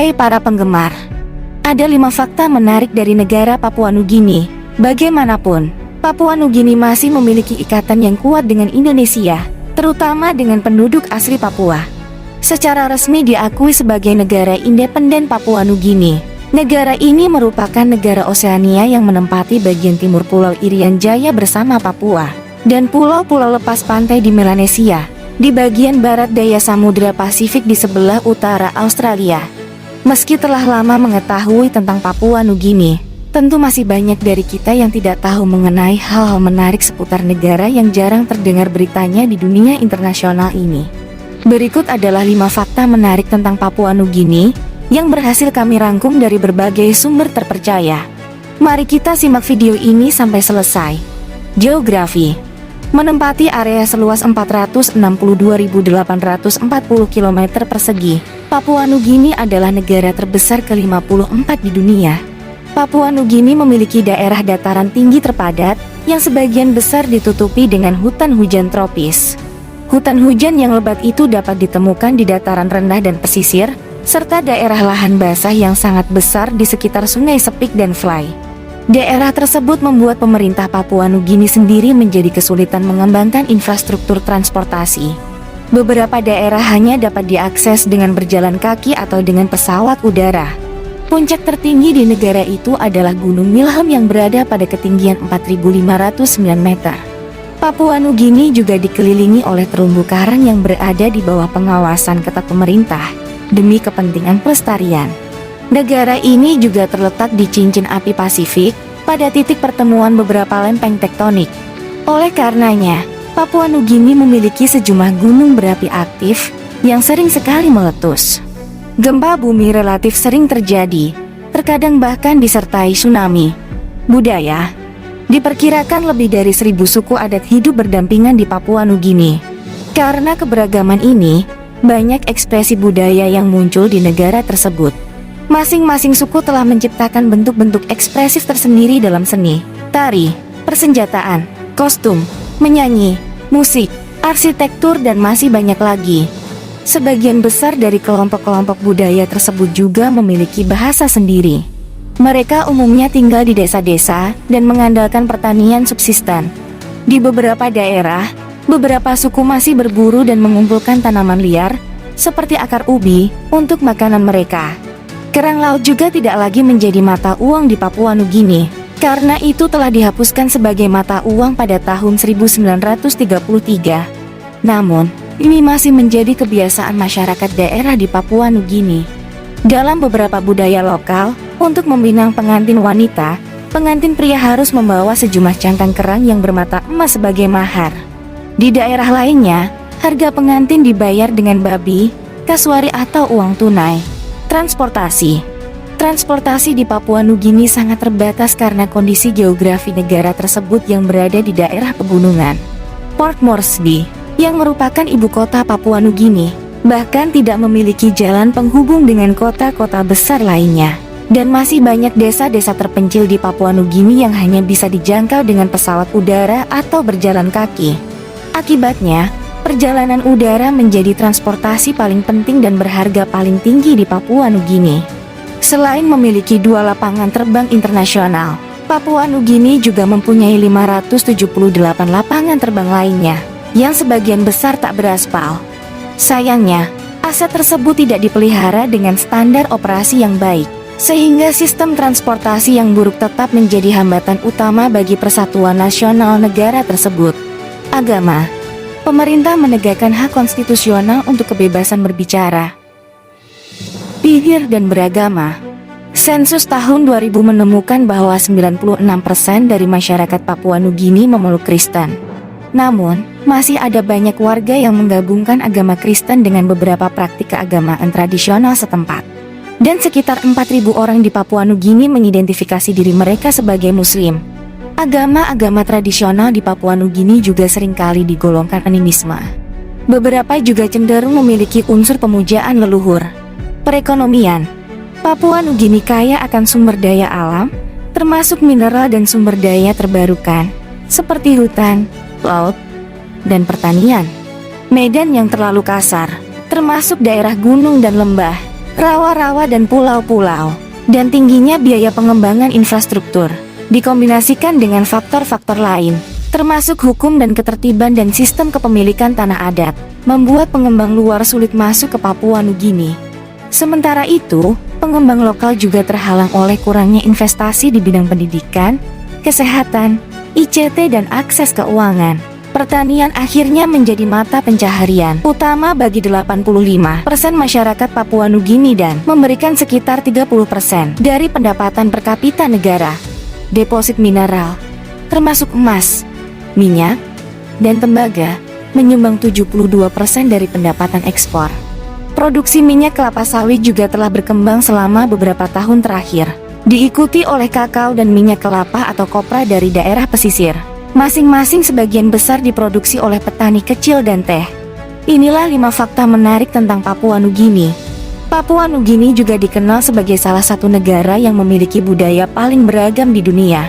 Hai para penggemar, ada 5 fakta menarik dari negara Papua Nugini. Bagaimanapun, Papua Nugini masih memiliki ikatan yang kuat dengan Indonesia, terutama dengan penduduk asli Papua. Secara resmi diakui sebagai negara independen Papua Nugini. Negara ini merupakan negara Oseania yang menempati bagian timur Pulau Irian Jaya bersama Papua, dan pulau-pulau lepas pantai di Melanesia, di bagian barat daya Samudra Pasifik di sebelah utara Australia. Meski telah lama mengetahui tentang Papua Nugini, tentu masih banyak dari kita yang tidak tahu mengenai hal-hal menarik seputar negara yang jarang terdengar beritanya di dunia internasional ini. Berikut adalah 5 fakta menarik tentang Papua Nugini yang berhasil kami rangkum dari berbagai sumber terpercaya. Mari kita simak video ini sampai selesai. Geografi. Menempati area seluas 462.840 km persegi, Papua Nugini adalah negara terbesar ke-54 di dunia. Papua Nugini memiliki daerah dataran tinggi terpadat yang sebagian besar ditutupi dengan hutan hujan tropis. Hutan hujan yang lebat itu dapat ditemukan di dataran rendah dan pesisir, serta daerah lahan basah yang sangat besar di sekitar Sungai Sepik dan Fly. Daerah tersebut membuat pemerintah Papua Nugini sendiri menjadi kesulitan mengembangkan infrastruktur transportasi. Beberapa daerah hanya dapat diakses dengan berjalan kaki atau dengan pesawat udara. Puncak tertinggi di negara itu adalah Gunung Milham yang berada pada ketinggian 4.509 meter. Papua Nugini juga dikelilingi oleh terumbu karang yang berada di bawah pengawasan ketat pemerintah demi kepentingan pelestarian. Negara ini juga terletak di cincin api Pasifik, pada titik pertemuan beberapa lempeng tektonik. Oleh karenanya, Papua Nugini memiliki sejumlah gunung berapi aktif yang sering sekali meletus. Gempa bumi relatif sering terjadi, terkadang bahkan disertai tsunami. Budaya. Diperkirakan lebih dari 1.000 suku adat hidup berdampingan di Papua Nugini. Karena keberagaman ini, banyak ekspresi budaya yang muncul di negara tersebut. Masing-masing suku telah menciptakan bentuk-bentuk ekspresif tersendiri dalam seni, tari, persenjataan, kostum, menyanyi, musik, arsitektur, dan masih banyak lagi. Sebagian besar dari kelompok-kelompok budaya tersebut juga memiliki bahasa sendiri. Mereka umumnya tinggal di desa-desa dan mengandalkan pertanian subsisten. Di beberapa daerah, beberapa suku masih berburu dan mengumpulkan tanaman liar, seperti akar ubi, untuk makanan mereka. Kerang laut juga tidak lagi menjadi mata uang di Papua Nugini, karena itu telah dihapuskan sebagai mata uang pada tahun 1933. Namun, ini masih menjadi kebiasaan masyarakat daerah di Papua Nugini. Dalam beberapa budaya lokal, untuk meminang pengantin wanita, pengantin pria harus membawa sejumlah cangkang kerang yang bermata emas sebagai mahar. Di daerah lainnya, harga pengantin dibayar dengan babi, kasuari atau uang tunai. Transportasi di Papua Nugini sangat terbatas karena kondisi geografi negara tersebut yang berada di daerah pegunungan. Port Moresby, yang merupakan ibu kota Papua Nugini, bahkan tidak memiliki jalan penghubung dengan kota-kota besar lainnya. Dan masih banyak desa-desa terpencil di Papua Nugini yang hanya bisa dijangkau dengan pesawat udara atau berjalan kaki. Akibatnya, perjalanan udara menjadi transportasi paling penting dan berharga paling tinggi di Papua Nugini. Selain memiliki 2 lapangan terbang internasional, Papua Nugini juga mempunyai 578 lapangan terbang lainnya, yang sebagian besar tak beraspal. Sayangnya, aset tersebut tidak dipelihara dengan standar operasi yang baik, sehingga sistem transportasi yang buruk tetap menjadi hambatan utama bagi persatuan nasional negara tersebut. Agama. Pemerintah menegakkan hak konstitusional untuk kebebasan berbicara, pikir, dan beragama. Sensus tahun 2000 menemukan bahwa 96% dari masyarakat Papua Nugini memeluk Kristen. Namun, masih ada banyak warga yang menggabungkan agama Kristen dengan beberapa praktik keagamaan tradisional setempat. Dan sekitar 4.000 orang di Papua Nugini mengidentifikasi diri mereka sebagai Muslim. Agama-agama tradisional di Papua Nugini juga seringkali digolongkan animisme. Beberapa juga cenderung memiliki unsur pemujaan leluhur. Perekonomian. Papua Nugini kaya akan sumber daya alam, termasuk mineral dan sumber daya terbarukan, seperti hutan, laut, dan pertanian. Medan yang terlalu kasar, termasuk daerah gunung dan lembah, rawa-rawa dan pulau-pulau, dan tingginya biaya pengembangan infrastruktur, dikombinasikan dengan faktor-faktor lain, termasuk hukum dan ketertiban dan sistem kepemilikan tanah adat, membuat pengembang luar sulit masuk ke Papua Nugini. Sementara itu, pengembang lokal juga terhalang oleh kurangnya investasi di bidang pendidikan, kesehatan, ICT dan akses keuangan. Pertanian akhirnya menjadi mata pencaharian utama bagi 85% masyarakat Papua Nugini dan memberikan sekitar 30% dari pendapatan per kapita negara. Deposit mineral, termasuk emas, minyak, dan tembaga, menyumbang 72% dari pendapatan ekspor. Produksi minyak kelapa sawit juga telah berkembang selama beberapa tahun terakhir, diikuti oleh kakao dan minyak kelapa atau kopra dari daerah pesisir. Masing-masing sebagian besar diproduksi oleh petani kecil dan teh. Inilah 5 fakta menarik tentang Papua Nugini. Papua Nugini juga dikenal sebagai salah satu negara yang memiliki budaya paling beragam di dunia.